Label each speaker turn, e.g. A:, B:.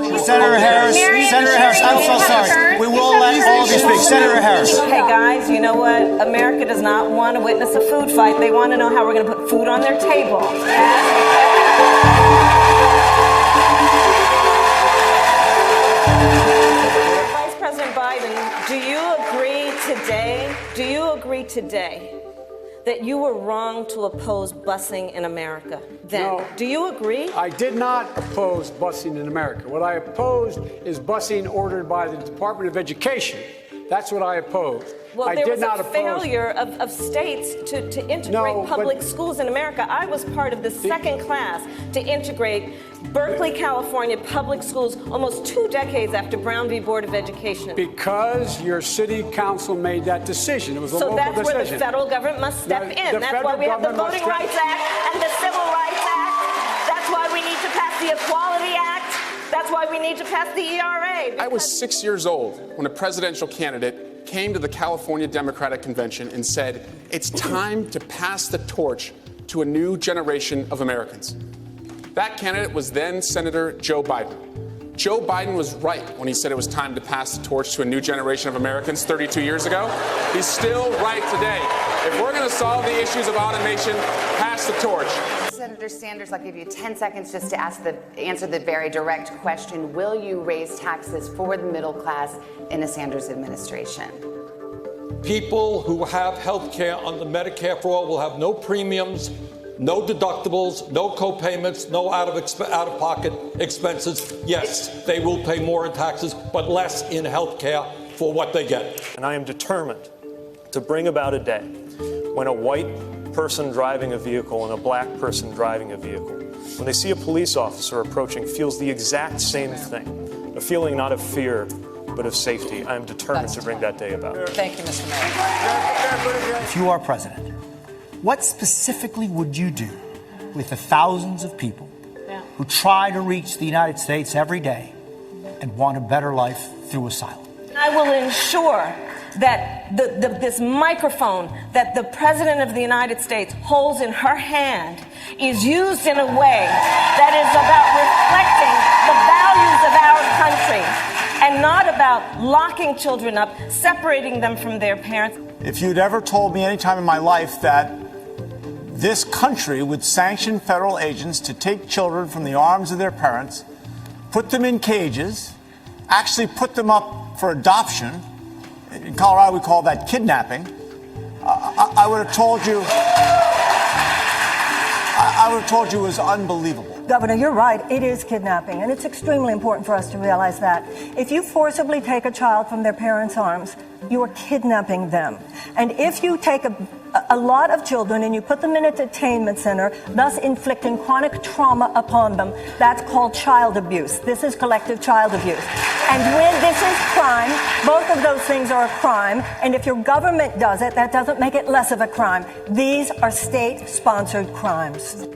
A: Senator Harris, I'm so sorry. We will let all of you speak. Senator Harris.
B: Hey, guys, you know what? America does not want to witness a food fight. They want to know how we're going to put food on their table. Vice President Biden, do you agree today that you were wrong to oppose busing in America then?
C: No.
B: Do you agree?
C: I did not oppose busing in America. What I opposed is busing ordered by the Department of Education. That's what I opposed.
B: Well, there was a failure of states to integrate public schools in America. I was part of the second class to integrate Berkeley, California public schools almost 2 decades after Brown v. Board of Education.
C: Because your city council made that decision. It was a local decision. So that's where the federal government must step in. That's why we have the Voting Rights Act and the Civil Rights Act. That's why we need to pass the Equality Act. That's why we need to pass the ERA.
D: I was 6 years old when a presidential candidate came to the California Democratic Convention and said, it's time to pass the torch to a new generation of Americans. That candidate was then Senator Joe Biden. Joe Biden was right when he said it was time to pass the torch to a new generation of Americans 32 years ago. He's still right today. If we're going to solve the issues of automation, pass the torch.
E: Senator Sanders, I'll give you 10 seconds just to answer the very direct question. Will you raise taxes for the middle class in a Sanders administration?
F: People who have health care under Medicare for All will have no premiums, no deductibles, no co-payments, no out-of-pocket expenses. Yes, they will pay more in taxes, but less in health care for what they get.
G: And I am determined to bring about a day when a white person driving a vehicle and a black person driving a vehicle, when they see a police officer approaching, feels the exact same thing, a feeling not of fear, but of safety. I am determined to bring that day about.
E: Thank you, Mr. Mayor.
A: If you are president, what specifically would you do with the thousands of people who try to reach the United States every day and want a better life through asylum?
B: I will ensure that this microphone that the President of the United States holds in her hand is used in a way that is about reflecting the values of our country and not about locking children up, separating them from their parents.
A: If you'd ever told me any time in my life that this country would sanction federal agents to take children from the arms of their parents, put them in cages, actually put them up for adoption, in Colorado we call that kidnapping, I would have told you, it was unbelievable.
H: Governor, you're right. It is kidnapping, and it's extremely important for us to realize that. If you forcibly take a child from their parents' arms, you are kidnapping them. And if you take a lot of children and you put them in a detainment center, thus inflicting chronic trauma upon them, that's called child abuse. This is collective child abuse. And when this is crime, both of those things are a crime. And if your government does it, that doesn't make it less of a crime. These are state-sponsored crimes.